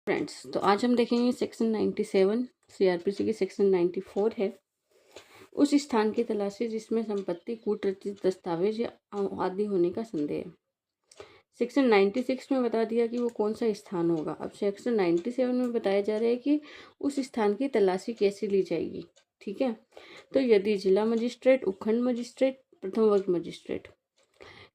Friends, तो आज हम देखेंगे सेक्शन 97 सीआरपीसी की सेक्शन 94 है। उस स्थान की तलाशी जिसमें संपत्ति कूटरचित दस्तावेज या आदि होने का संदेह है। सेक्शन 96 में बता दिया कि वो कौन सा स्थान होगा। अब सेक्शन 97 में बताया जा रहा है कि उस स्थान की तलाशी कैसे ली जाएगी। ठीक है, तो यदि जिला मजिस्ट्रेट, उपखंड मजिस्ट्रेट, प्रथम वर्ग मजिस्ट्रेट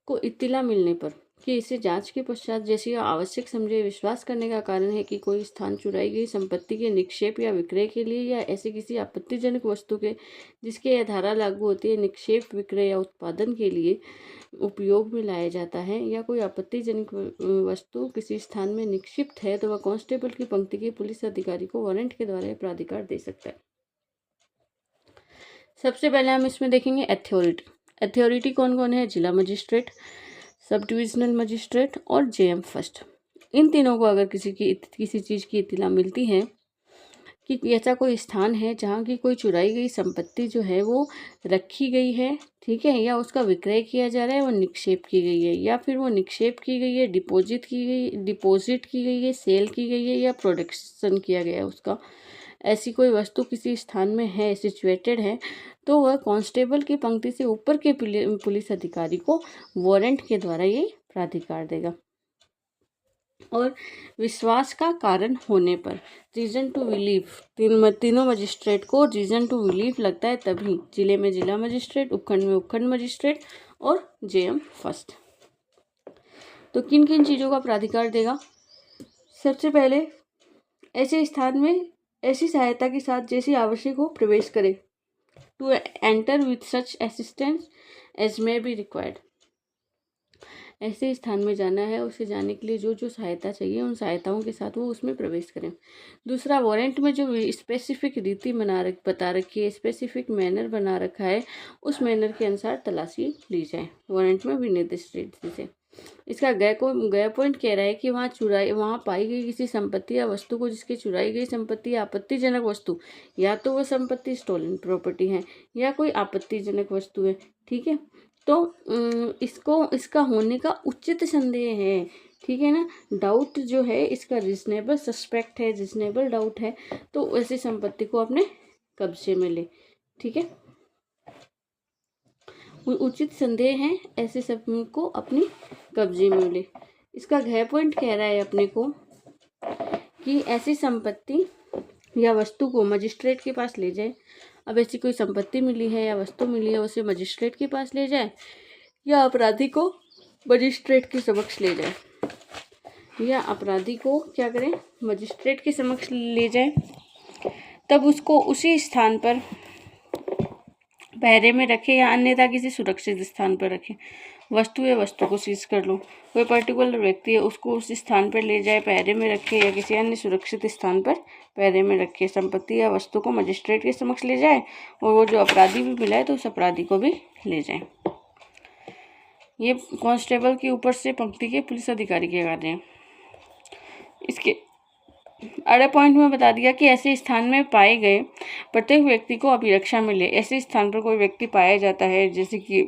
को इत्तिला मिलने पर कि इसे जांच के पश्चात जैसी आवश्यक समझे विश्वास करने का कारण है कि कोई स्थान चुराई गई संपत्ति के निक्षेप या विक्रय के लिए या ऐसी किसी आपत्तिजनक वस्तु के जिसके यह धारा लागू होती है निक्षेप, विक्रय या उत्पादन के लिए उपयोग में लाया जाता है, या कोई आपत्तिजनक वस्तु किसी स्थान में निक्षिप्त है, तो वह कांस्टेबल की पंक्ति के पुलिस अधिकारी को वारंट के द्वारा प्राधिकार दे सकता है। सबसे पहले हम इसमें देखेंगे अथॉरिटी। अथॉरिटी कौन कौन है? जिला मजिस्ट्रेट, सब डिविजनल मजिस्ट्रेट और जेएम फर्स्ट। इन तीनों को अगर किसी चीज़ की इत्तिला मिलती है कि ऐसा कोई स्थान है जहाँ की कोई चुराई गई संपत्ति जो है वो रखी गई है, ठीक है, या उसका विक्रय किया जा रहा है, वो निक्षेप की गई है, या फिर वो निक्षेप की गई है, डिपॉजिट की गई है, सेल की गई है, या प्रोडक्शन किया गया है उसका, ऐसी कोई वस्तु किसी स्थान में है, सिचुएटेड है, तो वह कांस्टेबल की पंक्ति से ऊपर के पुलिस अधिकारी को वारंट के द्वारा ये प्राधिकार देगा। और विश्वास का कारण होने पर, रीजन टू बिलीव, तीनों मजिस्ट्रेट को रीजन टू बिलीव लगता है तभी जिले में जिला मजिस्ट्रेट, उपखंड में उपखंड मजिस्ट्रेट और जेएम फर्स्ट। तो किन किन चीज़ों का प्राधिकार देगा? सबसे पहले, ऐसे स्थान में ऐसी सहायता के साथ जैसी आवश्यक हो प्रवेश करे, to enter with such assistance as may be required. ऐसे स्थान में जाना है, उसे जाने के लिए जो जो सहायता चाहिए उन सहायताओं के साथ वो उसमें प्रवेश करें। दूसरा, वारंट में जो स्पेसिफिक रीति बता रखी है, स्पेसिफिक मैनर बना रखा है, उस मैनर के अनुसार तलाशी ली जाए वारंट में विनिर्दिष्ट रीति से। इसका गया पॉइंट कह रहा है कि वहाँ पाई गई किसी संपत्ति या वस्तु को जिसकी चुराई गई संपत्ति या आपत्तिजनक वस्तु, या तो वो संपत्ति स्टोलन प्रॉपर्टी है या कोई आपत्तिजनक वस्तु है, ठीक है, तो इसका होने का उचित संदेह है, ठीक है ना, डाउट जो है इसका रीजनेबल सस्पेक्ट है, रीजनेबल डाउट है, तो ऐसी संपत्ति को अपने कब्जे में ले, ठीक है, उचित संदेह है, ऐसे सब को अपनी कब्जे में ले। इसका गृह पॉइंट कह रहा है अपने को कि ऐसी संपत्ति या वस्तु को मजिस्ट्रेट के पास ले जाए। अब ऐसी कोई संपत्ति मिली है या वस्तु मिली है, उसे मजिस्ट्रेट के पास ले जाए, या अपराधी को मजिस्ट्रेट के समक्ष ले जाए, या अपराधी को क्या करें, मजिस्ट्रेट के समक्ष ले जाए, तब उसको उसी स्थान पर पहरे में रखे या अन्यथा किसी सुरक्षित स्थान पर रखे। वस्तु या वस्तु को सीज कर लो, कोई पर्टिकुलर व्यक्ति है उसको उस स्थान पर ले जाए, पहरे में रखे या किसी अन्य सुरक्षित स्थान पर पहरे में रखे, संपत्ति या वस्तु को मजिस्ट्रेट के समक्ष ले जाए, और वो जो अपराधी भी मिला है तो उस अपराधी को भी ले जाए। ये कांस्टेबल के ऊपर से पंक्ति के पुलिस अधिकारी के कार्य हैं। इसके अगले पॉइंट में बता दिया कि ऐसे स्थान में पाए गए प्रत्येक व्यक्ति को अभिरक्षा मिले। ऐसे स्थान पर कोई व्यक्ति पाया जाता है जैसे कि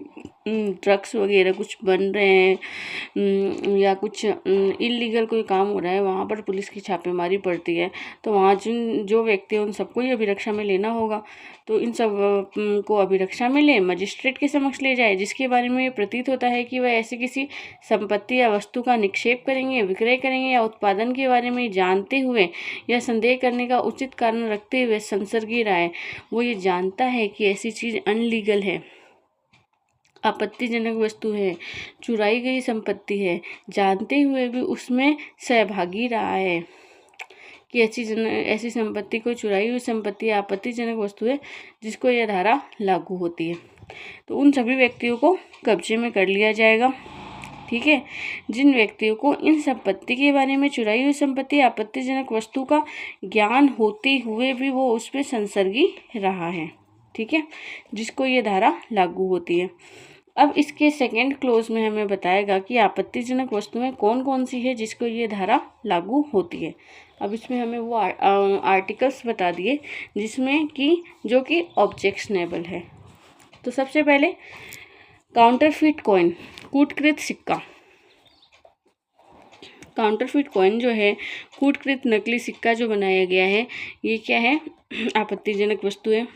ड्रग्स वगैरह कुछ बन रहे हैं या कुछ इलीगल कोई काम हो रहा है, वहाँ पर पुलिस की छापेमारी पड़ती है, तो वहाँ जो व्यक्ति हैं उन सबको ही अभिरक्षा में लेना होगा। तो इन सब को अभिरक्षा में ले, मजिस्ट्रेट के समक्ष ले जाए, जिसके बारे में प्रतीत होता है कि वह ऐसे किसी संपत्ति या वस्तु का निक्षेप करेंगे, विक्रय करेंगे या उत्पादन के बारे में जानते हुए या संदेह करने का उचित कारण रखते हुए संसर्गी राय, वो ये जानता है कि ऐसी चीज़ अनलीगल है, आपत्तिजनक वस्तु है, चुराई गई संपत्ति है, जानते हुए भी उसमें सहभागी रहा है कि ऐसी संपत्ति को चुराई हुई संपत्ति या आपत्तिजनक वस्तु है जिसको यह धारा लागू होती है, तो उन सभी व्यक्तियों को कब्जे में कर लिया जाएगा, ठीक है, जिन व्यक्तियों को इन संपत्ति के बारे में, चुराई हुई संपत्ति आपत्तिजनक वस्तु का ज्ञान होते हुए भी वो उस पर संसर्गी रहा है, ठीक है, जिसको ये धारा लागू होती है। अब इसके सेकेंड क्लोज में हमें बताएगा कि आपत्तिजनक वस्तुएं कौन कौन सी है जिसको ये धारा लागू होती है। अब इसमें हमें वो आर्टिकल्स बता दिए जिसमें कि जो कि ऑब्जेक्शनेबल है। तो सबसे पहले काउंटरफिट कॉइन, कूटकृत सिक्का, काउंटरफिट कॉइन जो है, कूटकृत नकली सिक्का जो बनाया गया है, ये क्या है? आपत्तिजनक वस्तु है।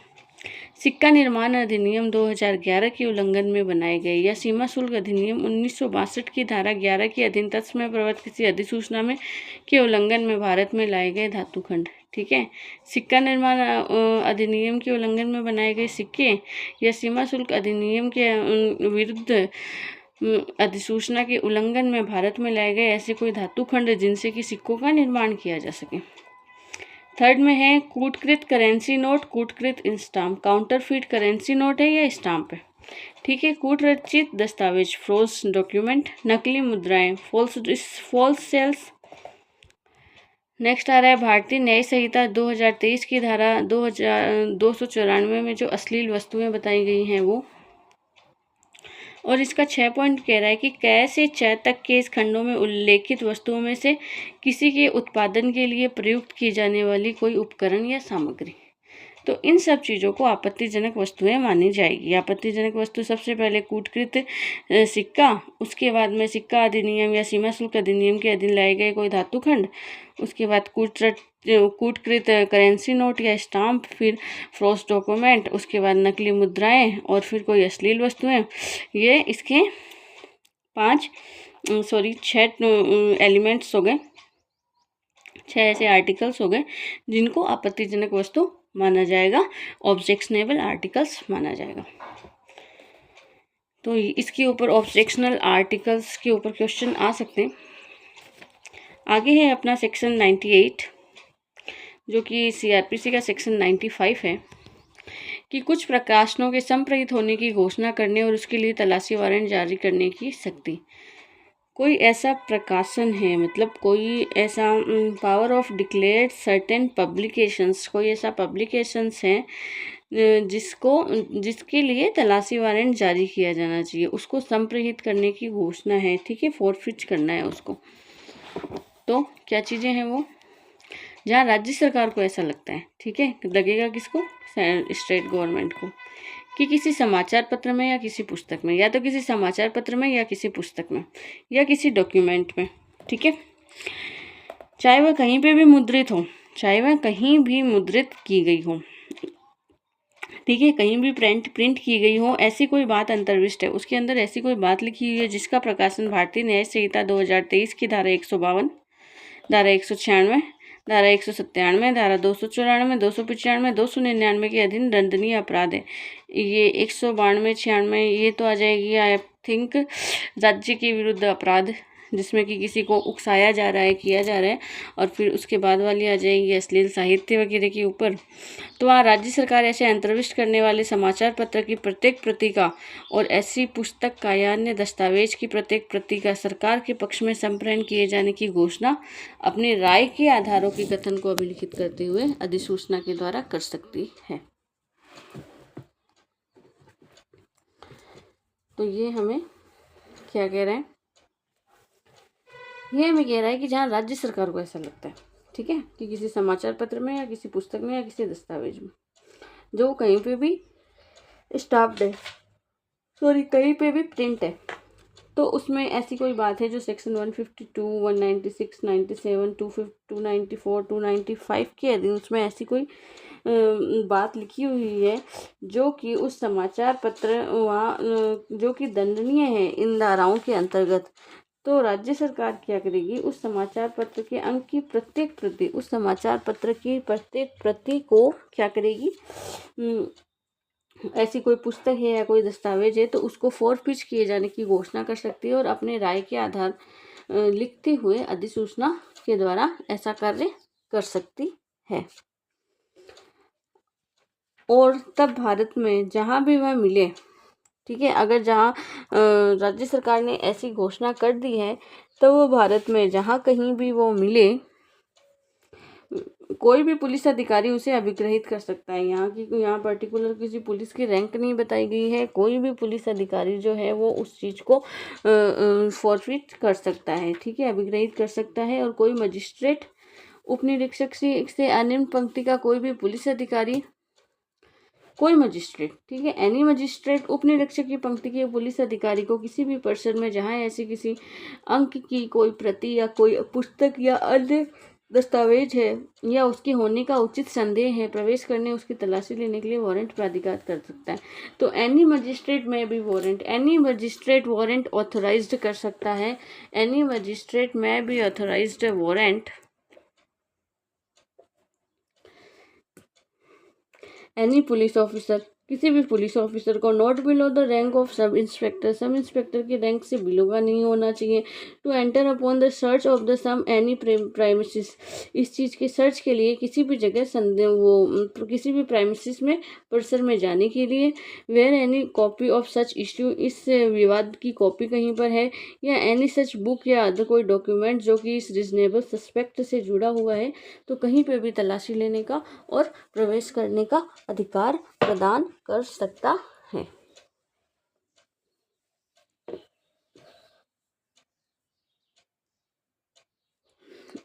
सिक्का निर्माण अधिनियम 2011 के उल्लंघन में बनाए गए या सीमा शुल्क अधिनियम 1962 की धारा 11 के अधीन तत्समय प्रवर्तित किसी अधिसूचना में के उल्लंघन में भारत में लाए गए धातु खंड। ठीक है, सिक्का निर्माण अधिनियम के उल्लंघन में बनाए गए सिक्के या सीमा शुल्क अधिनियम के विरुद्ध अधिसूचना के उल्लंघन में भारत में लाए गए ऐसे कोई धातु खंड जिनसे कि सिक्कों का निर्माण किया जा सके। थर्ड में है कूटकृत करेंसी नोट, कूटकृत स्टाम्प। काउंटरफिट करेंसी नोट है या स्टाम्प है। ठीक है, कूटरचित दस्तावेज, फॉल्स डॉक्यूमेंट, नकली मुद्राएं, फॉल्स सेल्स। नेक्स्ट आ रहा है भारतीय न्याय संहिता 2023 की धारा 294 में जो अश्लील वस्तुएं बताई गई हैं वो, और इसका 6 पॉइंट कह रहा है कि कै से 6 तक के इस खंडों में उल्लेखित वस्तुओं में से किसी के उत्पादन के लिए प्रयुक्त की जाने वाली कोई उपकरण या सामग्री। तो इन सब चीज़ों को आपत्तिजनक वस्तुएं मानी जाएगी। आपत्तिजनक वस्तु सबसे पहले कूटकृत सिक्का, उसके बाद में सिक्का अधिनियम या सीमा शुल्क अधिनियम के अधीन लाए गए कोई धातु खंड, उसके बाद कूटकृत करेंसी नोट या स्टाम्प, फिर फॉल्स डॉक्यूमेंट, उसके बाद नकली मुद्राएं और फिर कोई अश्लील वस्तुएं। ये इसके 6 एलिमेंट्स हो गए, 6 ऐसे आर्टिकल्स हो गए जिनको आपत्तिजनक वस्तु माना जाएगा, ऑब्जेक्शनेबल आर्टिकल्स माना जाएगा। तो इसके ऊपर ऑब्जेक्शनल आर्टिकल्स के ऊपर क्वेश्चन आ सकते हैं। आगे है अपना सेक्शन 98 जो कि सीआरपीसी का सेक्शन 95 है कि कुछ प्रकाशनों के संप्रहित होने की घोषणा करने और उसके लिए तलाशी वारंट जारी करने की शक्ति। कोई ऐसा प्रकाशन है, मतलब कोई ऐसा power of declared certain publications, कोई ऐसा पब्लिकेशंस है जिसके लिए तलाशी वारंट जारी किया जाना चाहिए, उसको संप्रहित करने की घोषणा है। ठीक है, फोरफिट करना है उसको। तो क्या चीज़ें हैं वो, जहाँ राज्य सरकार को ऐसा लगता है, ठीक है, लगेगा किसको? स्टेट गवर्नमेंट को, कि किसी समाचार पत्र में या किसी पुस्तक में, या तो किसी समाचार पत्र में या किसी पुस्तक में या किसी डॉक्यूमेंट में, ठीक है, चाहे वह कहीं पे भी मुद्रित हो, चाहे वह कहीं भी मुद्रित की गई हो, ठीक है, कहीं भी प्रिंट की गई हो, ऐसी कोई बात अंतर्विष्ट है, उसके अंदर ऐसी कोई बात लिखी हुई है जिसका प्रकाशन भारतीय न्याय संहिता 2023 की धारा 152, धारा 196, धारा 197, धारा 294, 295, 299 के अधीन दंडनीय अपराध है। ये 192, 96 ये तो आ जाएगी आई थिंक राज्य के विरुद्ध अपराध, जिसमें कि किसी को उकसाया जा रहा है, किया जा रहा है, और फिर उसके बाद वाली आ जाएगी अश्लील साहित्य वगैरह के ऊपर। तो वहाँ राज्य सरकार ऐसे अंतर्विष्ट करने वाले समाचार पत्र की प्रत्येक प्रति का और ऐसी पुस्तक का या अन्य दस्तावेज की प्रत्येक प्रति का सरकार के पक्ष में संप्रेषण किए जाने की घोषणा अपनी राय के आधारों के कथन को अभिलिखित करते हुए अधिसूचना के द्वारा कर सकती है। तो ये हमें क्या कह रहे हैं, ये हमें कह रहा है कि जहाँ राज्य सरकार को ऐसा लगता है, ठीक है, कि किसी समाचार पत्र में या किसी पुस्तक में या किसी दस्तावेज में जो कहीं पे भी स्टाम्प्ड है, कहीं पे भी प्रिंट है, तो उसमें ऐसी कोई बात है जो सेक्शन 152, 196, 97, 294, 295 के अधीन उसमें ऐसी कोई बात लिखी हुई है जो कि उस समाचार पत्र वहाँ जो कि दंडनीय है इन धाराओं के अंतर्गत, तो राज्य सरकार क्या करेगी, उस समाचार पत्र के अंक की प्रत्येक प्रति, उस समाचार पत्र की प्रत्येक प्रति को क्या करेगी, ऐसी कोई पुस्तक है या कोई दस्तावेज है तो उसको फोरफिच किए जाने की घोषणा कर सकती है और अपने राय के आधार लिखते हुए अधिसूचना के द्वारा ऐसा कार्य कर सकती है। और तब भारत में जहाँ भी वह मिले, ठीक है, अगर जहाँ राज्य सरकार ने ऐसी घोषणा कर दी है तो वो भारत में जहाँ कहीं भी वो मिले, कोई भी पुलिस अधिकारी उसे अभिग्रहित कर सकता है। यहाँ पर्टिकुलर किसी पुलिस की रैंक नहीं बताई गई है, कोई भी पुलिस अधिकारी जो है वो उस चीज़ को फॉरफिट कर सकता है, ठीक है, अभिग्रहित कर सकता है। और कोई मजिस्ट्रेट, उपनिरीक्षक से अनिम्न पंक्ति का कोई भी पुलिस अधिकारी कोई मजिस्ट्रेट, ठीक है, एनी मजिस्ट्रेट उप निरीक्षक की पंक्ति के पुलिस अधिकारी को किसी भी परिसर में जहां ऐसी किसी अंक की कोई प्रति या कोई पुस्तक या अन्य दस्तावेज है या उसके होने का उचित संदेह है, प्रवेश करने उसकी तलाशी लेने के लिए वारंट प्राधिकार कर सकता है। तो एनी मजिस्ट्रेट में भी warrant, any magistrate warrant authorised कर सकता है, एनी मजिस्ट्रेट में भी authorised warrant, any police officer, किसी भी पुलिस ऑफिसर को not below the rank of sub inspector, sub inspector के रैंक से बिलो का नहीं होना चाहिए, to enter upon the search of the some any premises, इस चीज़ के सर्च के लिए किसी भी जगह किसी भी प्राइमिसिस में परिसर में जाने के लिए, where any copy of such issue, इस विवाद की कॉपी कहीं पर है, या एनी सच बुक या अदर कोई डॉक्यूमेंट जो कि इस रीजनेबल सस्पेक्ट से जुड़ा हुआ है, तो कहीं पर भी तलाशी लेने का और प्रवेश करने का अधिकार प्रदान कर सकता है।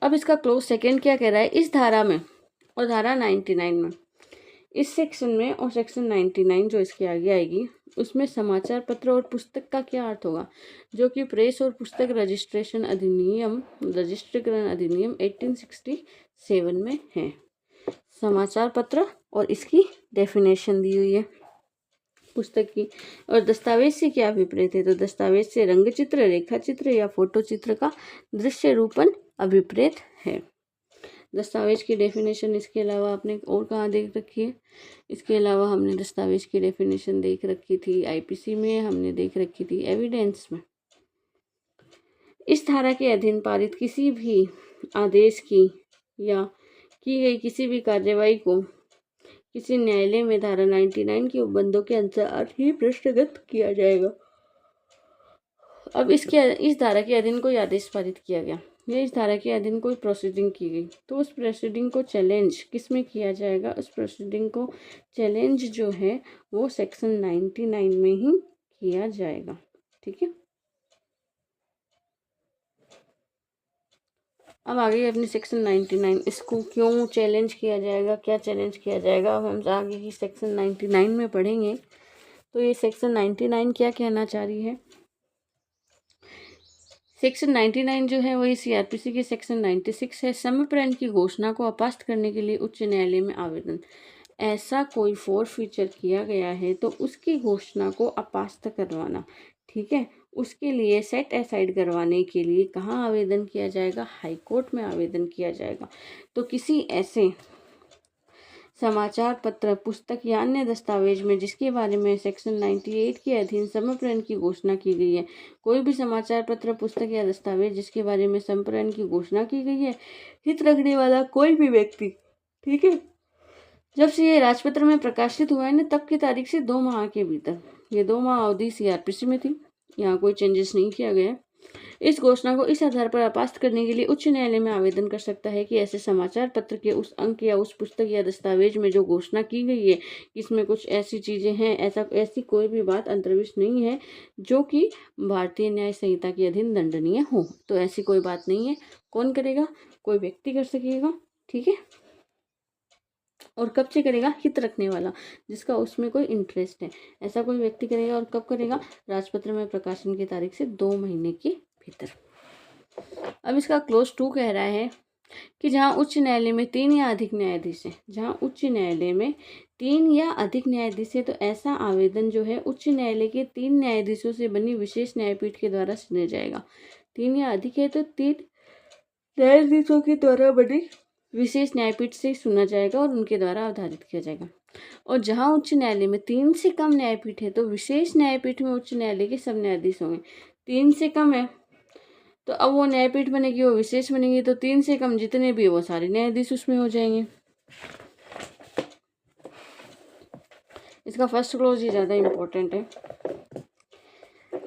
अब इसका क्लोज सेकंड क्या कह रहा है, इस धारा में और धारा 99 में, इस सेक्शन में और सेक्शन 99 जो इसके आगे आएगी उसमें समाचार पत्र और पुस्तक का क्या अर्थ होगा, जो कि प्रेस और पुस्तक रजिस्ट्रेशन अधिनियम, रजिस्ट्रीकरण अधिनियम 1867 में है। समाचार पत्र और इसकी डेफिनेशन दी हुई है पुस्तक की। और दस्तावेज से क्या अभिप्रेत है, तो दस्तावेज से रंग चित्र, रेखा चित्र या फोटो चित्र का दृश्य रूपन अभिप्रेत है। दस्तावेज की डेफिनेशन इसके अलावा आपने और कहाँ देख रखी है, इसके अलावा हमने दस्तावेज की डेफिनेशन देख रखी थी आईपीसी में, हमने देख रखी थी एविडेंस में। इस धारा के अधीन पारित किसी भी आदेश की या की गई किसी भी कार्यवाही को किसी न्यायालय में धारा 99 के उपबंधों के अनुसार ही पृष्ठगत किया जाएगा। अब इस धारा के अधीन कोई आदेश पारित किया गया या इस धारा के अधीन कोई प्रोसीडिंग की गई, तो उस प्रोसीडिंग को चैलेंज किस में किया जाएगा, उस प्रोसीडिंग को चैलेंज जो है वो सेक्शन 99 में ही किया जाएगा। ठीक है, अब आगे अपनी सेक्शन 99, इसको क्यों चैलेंज किया जाएगा, क्या चैलेंज किया जाएगा, अब हम आगे की सेक्शन 99 में पढ़ेंगे। तो ये सेक्शन 99 क्या कहना चाह रही है, सेक्शन 99 जो है वही सीआरपीसी के सेक्शन 96 है। समयपरण की घोषणा को अपास्त करने के लिए उच्च न्यायालय में आवेदन, ऐसा कोई फीचर किया गया है तो उसकी घोषणा को अपास्त करवाना, ठीक है, उसके लिए सेट असाइड करवाने के लिए कहाँ आवेदन किया जाएगा, हाई कोर्ट में आवेदन किया जाएगा। तो किसी ऐसे समाचार पत्र, पुस्तक या अन्य दस्तावेज में जिसके बारे में सेक्शन 98 के अधीन समयपरण की घोषणा की गई है, कोई भी समाचार पत्र, पुस्तक या दस्तावेज जिसके बारे में समयपरण की घोषणा की गई है, हित रखने वाला कोई भी व्यक्ति, ठीक है, जब से ये राजपत्र में प्रकाशित हुआ है ना तब की तारीख से 2 माह के भीतर, ये 2 माह अवधि सीआरपीसी में थी, यहाँ कोई चेंजेस नहीं किया गया, इस घोषणा को इस आधार पर अपास्त करने के लिए उच्च न्यायालय में आवेदन कर सकता है कि ऐसे समाचार पत्र के उस अंक या उस पुस्तक या दस्तावेज में जो घोषणा की गई है इसमें कुछ ऐसी चीजें हैं, ऐसी कोई भी बात अंतर्विष्ट नहीं है जो कि भारतीय न्याय संहिता के अधीन दंडनीय हो। तो ऐसी कोई बात नहीं है, कौन करेगा, कोई व्यक्ति कर सकेगा, ठीक है, और कब से करेगा, हित रखने वाला, जिसका उसमें कोई इंटरेस्ट है, ऐसा कोई व्यक्ति करेगा। और कब करेगा, राजपत्र में प्रकाशन की तारीख से 2 महीने के भीतर। अब इसका क्लोज 2 कह रहा है कि जहां उच्च न्यायालय में 3 या अधिक न्यायाधीश है, जहां उच्च न्यायालय में 3 या अधिक न्यायाधीश है, तो ऐसा आवेदन जो है उच्च न्यायालय के 3 न्यायाधीशों से बनी विशेष न्यायपीठ के द्वारा सुना जाएगा। 3 या अधिक है तो 3 न्यायाधीशों के द्वारा बनी विशेष न्यायपीठ से सुना जाएगा और उनके द्वारा अवधारित किया जाएगा। और जहां उच्च न्यायालय में 3 से कम न्यायपीठ है तो विशेष न्यायपीठ में उच्च न्यायालय के सब न्यायाधीश होंगे। 3 से कम है तो अब वो न्यायपीठ बनेगी, वो विशेष बनेगी, तो 3 से कम जितने भी वो सारे न्यायाधीश उसमें हो जाएंगे। इसका फर्स्ट क्लोज ही ज़्यादा इम्पोर्टेंट है।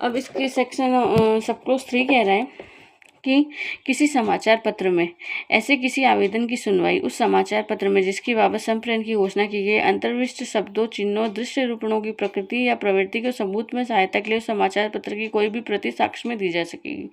अब इसके सेक्शन सब क्लोज 3 कह रहा है कि किसी समाचार पत्र में ऐसे किसी आवेदन की सुनवाई उस समाचार पत्र में जिसकी बाबत संप्रेरण की घोषणा की गई अंतर्विष्ट शब्दों, चिन्हों, दृश्य रूपणों की प्रकृति या प्रवृत्ति के सबूत में सहायता के लिए उस समाचार पत्र की कोई भी प्रति साक्ष्य में दी जा सकेगी।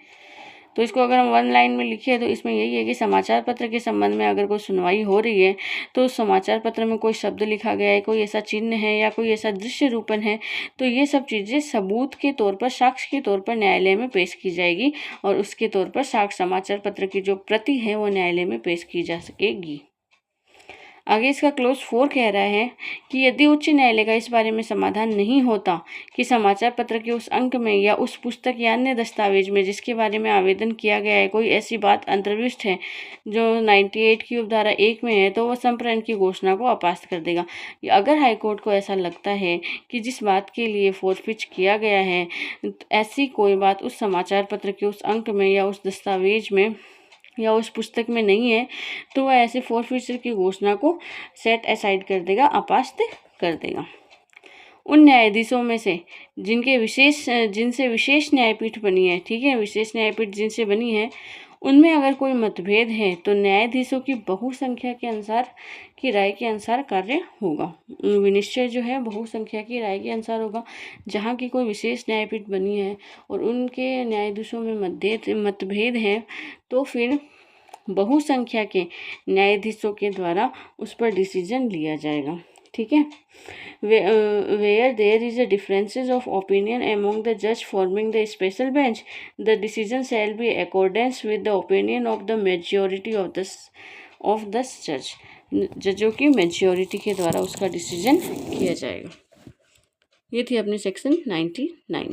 तो इसको अगर हम वन लाइन में लिखे तो इसमें यही है कि समाचार पत्र के संबंध में अगर कोई सुनवाई हो रही है तो उस समाचार पत्र में कोई शब्द लिखा गया है, कोई ऐसा चिन्ह है या कोई ऐसा दृश्य रूपन है, तो ये सब चीज़ें सबूत के तौर पर, साक्ष्य के तौर पर न्यायालय में पेश की जाएगी और उसके तौर पर साक्ष्य समाचार पत्र की जो प्रति है वो न्यायालय में पेश की जा सकेगी। आगे इसका क्लोज 4 कह रहा है कि यदि उच्च न्यायालय का इस बारे में समाधान नहीं होता कि समाचार पत्र के उस अंक में या उस पुस्तक या अन्य दस्तावेज में जिसके बारे में आवेदन किया गया है कोई ऐसी बात अंतर्विष्ट है जो 98 की उपधारा 1 में है, तो वह संप्रेरण की घोषणा को अपास्त कर देगा। अगर हाईकोर्ट को ऐसा लगता है कि जिस बात के लिए फोरफिच किया गया है ऐसी कोई बात उस समाचार पत्र के उस अंक में या उस दस्तावेज में या उस पुस्तक में नहीं है, तो वह ऐसे फोरफिचर की घोषणा को सेट असाइड कर देगा, अपास्त कर देगा। उन न्यायाधीशों में से जिनसे विशेष न्यायपीठ बनी है, ठीक है, विशेष न्यायपीठ जिनसे बनी है, उनमें अगर कोई मतभेद है तो न्यायाधीशों की बहुसंख्या के अनुसार की राय के अनुसार कार्य होगा। विनिश्चय जो है बहुसंख्या की राय के अनुसार होगा। जहाँ की कोई विशेष न्यायपीठ बनी है और उनके न्यायाधीशों में मतभेद है तो फिर बहुसंख्या के न्यायाधीशों के द्वारा उस पर डिसीजन लिया जाएगा, ठीक है। Where there is a differences of opinion among the judge forming the special bench, the decision shall be accordance with the opinion of the majority of the judge. जजों की मेजॉरिटी के द्वारा उसका डिसीजन किया जाएगा। ये थी अपनी सेक्शन 99।